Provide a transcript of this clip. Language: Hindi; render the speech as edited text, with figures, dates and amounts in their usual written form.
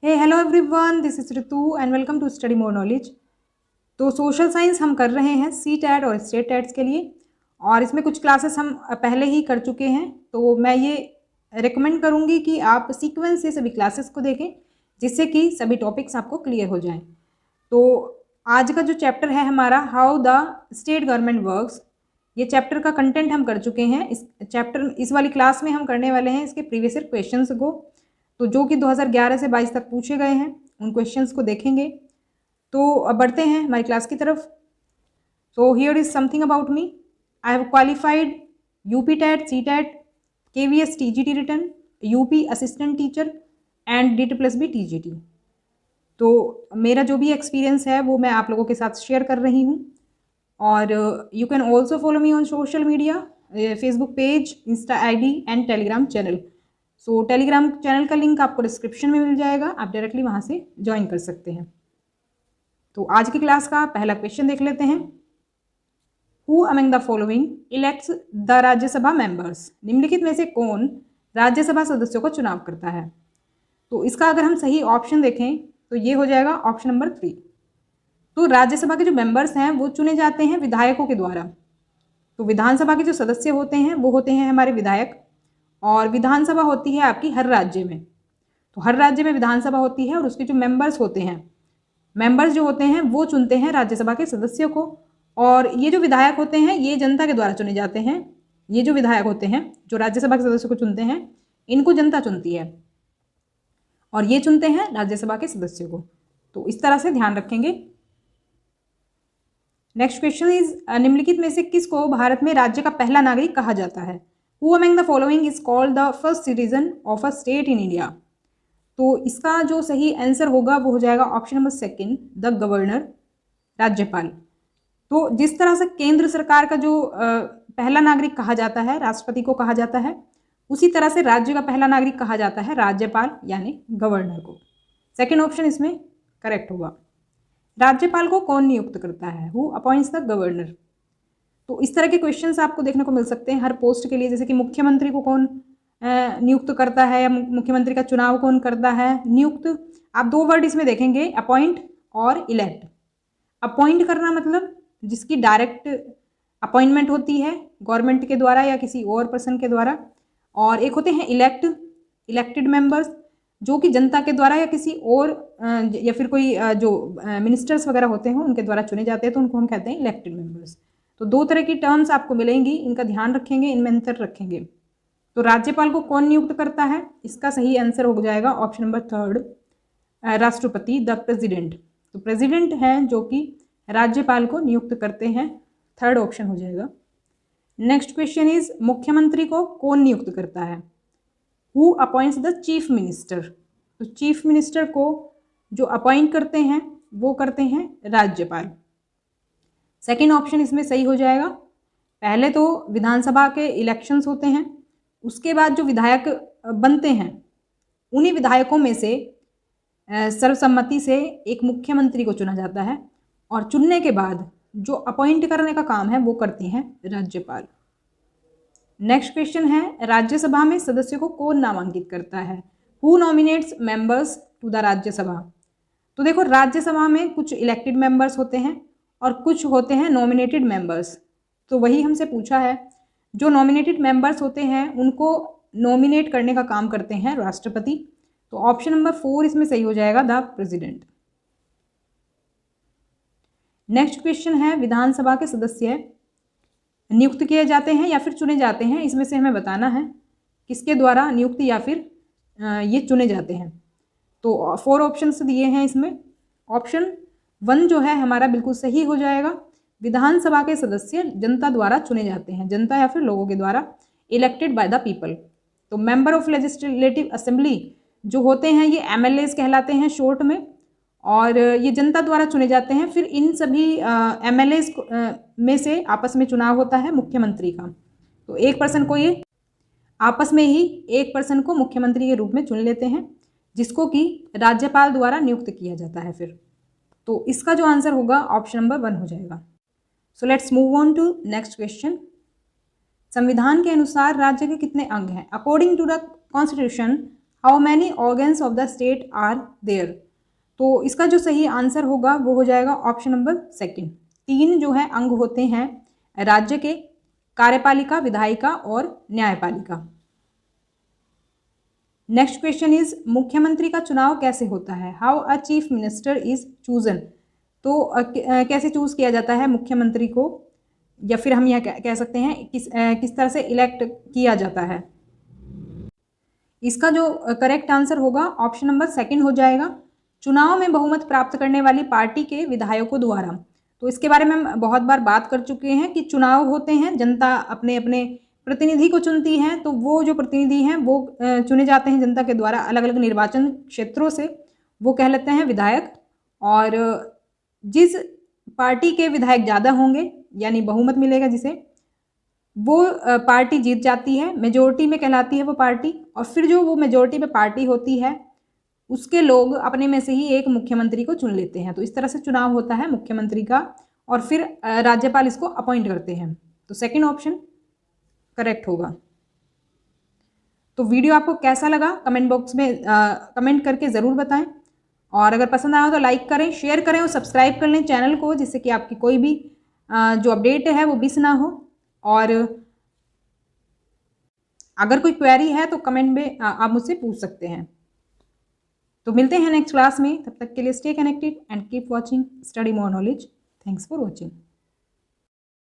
Hey hello everyone, this is Ritu and welcome to study more knowledge. तो सोशल साइंस हम कर रहे हैं सी टैट और स्टेट टैट्स के लिए, और इसमें कुछ क्लासेस हम पहले ही कर चुके हैं। तो मैं ये रिकमेंड करूँगी कि आप सीक्वेंस से सभी क्लासेस को देखें, जिससे कि सभी टॉपिक्स आपको क्लियर हो जाएं। तो आज का जो चैप्टर है हमारा, how the state government works, ये चैप्टर का कंटेंट हम कर चुके हैं। इस वाली क्लास में हम करने वाले हैं इसके प्रीवियस ईयर क्वेश्चंस को, तो जो कि 2011 से 22 तक पूछे गए हैं, उन क्वेश्चंस को देखेंगे। तो अब बढ़ते हैं हमारी क्लास की तरफ। So here is something about me. I have qualified UP TET, C TET, KVS TGT return, UP assistant teacher and DT+B TGT। तो मेरा जो भी एक्सपीरियंस है वो मैं आप लोगों के साथ शेयर कर रही हूँ। और you can also follow me on social media, Facebook page, Insta ID and Telegram channel. So Telegram channel का लिंक आपको डिस्क्रिप्शन में मिल जाएगा, आप डायरेक्टली वहाँ से ज्वाइन कर सकते हैं। तो आज की क्लास का पहला क्वेश्चन देख लेते हैं। Who among the following elects the Rajya Sabha members, निम्नलिखित में से कौन राज्यसभा सदस्यों का चुनाव करता है। तो इसका अगर हम सही ऑप्शन देखें तो ये हो जाएगा ऑप्शन नंबर 3। तो राज्यसभा के जो मेंबर्स हैं वो चुने जाते हैं विधायकों के द्वारा। तो विधानसभा के जो सदस्य होते हैं वो होते हैं हमारे विधायक, और विधानसभा होती है आपकी हर राज्य में। तो हर राज्य में विधानसभा होती है और उसके जो मेंबर्स होते हैं, मेंबर्स जो होते हैं वो चुनते हैं राज्यसभा के सदस्यों को। और ये जो विधायक होते हैं ये जनता के द्वारा चुने जाते हैं। ये जो विधायक होते हैं जो राज्यसभा के सदस्यों को चुनते हैं, इनको जनता चुनती है और ये चुनते हैं राज्यसभा के सदस्यों को। तो इस तरह से ध्यान रखेंगे। नेक्स्ट क्वेश्चन इज, निम्नलिखित में से किसको भारत में राज्य का पहला नागरिक कहा जाता है। Who among the following is called the first citizen of a state in India. तो इसका जो सही आंसर होगा वो हो जाएगा ऑप्शन नंबर 2, द गवर्नर, राज्यपाल। तो जिस तरह से केंद्र सरकार का जो पहला नागरिक कहा जाता है राष्ट्रपति को कहा जाता है, उसी तरह से राज्य का पहला नागरिक कहा जाता है राज्यपाल यानी गवर्नर को। सेकेंड ऑप्शन इसमें करेक्ट होगा। राज्यपाल को कौन नियुक्त करता है, हु अपॉइंट्स द गवर्नर। तो इस तरह के क्वेश्चंस आपको देखने को मिल सकते हैं हर पोस्ट के लिए, जैसे कि मुख्यमंत्री को कौन नियुक्त करता है या मुख्यमंत्री का चुनाव कौन करता है। नियुक्त, आप दो वर्ड इसमें देखेंगे, अपॉइंट और इलेक्ट। अपॉइंट करना मतलब जिसकी डायरेक्ट अपॉइंटमेंट होती है गवर्नमेंट के द्वारा या किसी और पर्सन के द्वारा, और एक होते हैं इलेक्टेड मेंबर्स जो कि जनता के द्वारा या किसी और या फिर कोई जो मिनिस्टर्स वगैरह होते हैं उनके द्वारा चुने जाते हैं, तो उनको हम कहते हैं इलेक्टेड मेंबर्स। तो दो तरह की टर्म्स आपको मिलेंगी, इनका ध्यान रखेंगे, इनमें अंतर रखेंगे। तो राज्यपाल को कौन नियुक्त करता है, इसका सही आंसर हो जाएगा ऑप्शन नंबर 3, राष्ट्रपति, द प्रेसिडेंट। तो प्रेसिडेंट हैं जो कि राज्यपाल को नियुक्त करते हैं, थर्ड ऑप्शन हो जाएगा। नेक्स्ट क्वेश्चन इज, मुख्यमंत्री को कौन नियुक्त करता है। Who appoints the chief minister. तो चीफ मिनिस्टर को जो अपॉइंट करते हैं वो करते हैं राज्यपाल। सेकेंड ऑप्शन इसमें सही हो जाएगा। पहले तो विधानसभा के इलेक्शंस होते हैं, उसके बाद जो विधायक बनते हैं उन्हीं विधायकों में से सर्वसम्मति से एक मुख्यमंत्री को चुना जाता है, और चुनने के बाद जो अपॉइंट करने का काम है वो करती हैं राज्यपाल। नेक्स्ट क्वेश्चन है, राज्यसभा में सदस्यों को कौन नामांकित करता है। Who nominates members to the Rajya Sabha. तो देखो, राज्यसभा में कुछ इलेक्टेड मेंबर्स होते हैं और कुछ होते हैं नॉमिनेटेड मेंबर्स। तो वही हमसे पूछा है, जो नॉमिनेटेड मेंबर्स होते हैं उनको नॉमिनेट करने का काम करते हैं राष्ट्रपति। तो ऑप्शन नंबर 4 इसमें सही हो जाएगा, द प्रेसिडेंट। नेक्स्ट क्वेश्चन है, विधानसभा के सदस्य नियुक्त किए जाते हैं या फिर चुने जाते हैं, इसमें से हमें बताना है किसके द्वारा नियुक्त या फिर ये चुने जाते हैं। तो 4 ऑप्शंस दिए हैं इसमें। ऑप्शन 1 जो है हमारा बिल्कुल सही हो जाएगा। विधानसभा के सदस्य जनता द्वारा चुने जाते हैं, जनता या फिर लोगों के द्वारा, इलेक्टेड बाय द पीपल। तो मेंबर ऑफ लेजिस्लेटिव असेंबली जो होते हैं ये MLAs कहलाते हैं शॉर्ट में, और ये जनता द्वारा चुने जाते हैं। फिर इन सभी MLAs में से आपस में चुनाव होता है मुख्यमंत्री का। तो एक पर्सन को, ये आपस में ही एक पर्सन को मुख्यमंत्री के रूप में चुन लेते हैं, जिसको कि राज्यपाल द्वारा नियुक्त किया जाता है फिर। तो इसका जो आंसर होगा ऑप्शन नंबर 1 हो जाएगा। So let's move on to next question. संविधान के अनुसार राज्य के कितने अंग हैं। According to the constitution how many organs of the state are there. तो इसका जो सही आंसर होगा वो हो जाएगा ऑप्शन नंबर सेकंड। 3 जो है अंग होते हैं राज्य के, कार्यपालिका, विधायिका और न्यायपालिका। नेक्स्ट क्वेश्चन इज मुख्यमंत्री का चुनाव कैसे होता है। How a chief minister is chosen. तो कैसे चूज किया जाता है मुख्यमंत्री को, या फिर हम यह कह सकते हैं किस तरह से इलेक्ट किया जाता है। इसका जो करेक्ट आंसर होगा ऑप्शन नंबर सेकंड हो जाएगा, चुनाव में बहुमत प्राप्त करने वाली पार्टी के विधायकों द्वारा। तो इसके बारे में हम बहुत बार बात कर चुके हैं कि चुनाव होते हैं, जनता अपने अपने प्रतिनिधि को चुनती है, तो वो जो प्रतिनिधि हैं वो चुने जाते हैं जनता के द्वारा अलग अलग निर्वाचन क्षेत्रों से, वो कहलाते हैं विधायक। और जिस पार्टी के विधायक ज़्यादा होंगे यानी बहुमत मिलेगा जिसे, वो पार्टी जीत जाती है, मेजोरिटी में कहलाती है वो पार्टी। और फिर जो वो मेजोरिटी में पार्टी होती है उसके लोग अपने में से ही एक मुख्यमंत्री को चुन लेते हैं। तो इस तरह से चुनाव होता है मुख्यमंत्री का, और फिर राज्यपाल इसको अपॉइंट करते हैं। तो सेकंड ऑप्शन करेक्ट होगा। तो वीडियो आपको कैसा लगा कमेंट बॉक्स में कमेंट करके ज़रूर बताएं, और अगर पसंद आया तो लाइक करें, शेयर करें और सब्सक्राइब कर लें चैनल को, जिससे कि आपकी कोई भी जो अपडेट है वो मिस ना हो। और अगर कोई क्वेरी है तो कमेंट में आप मुझसे पूछ सकते हैं। तो मिलते हैं नेक्स्ट क्लास में, तब तक के लिए stay connected and keep watching study more knowledge. Thanks for watching.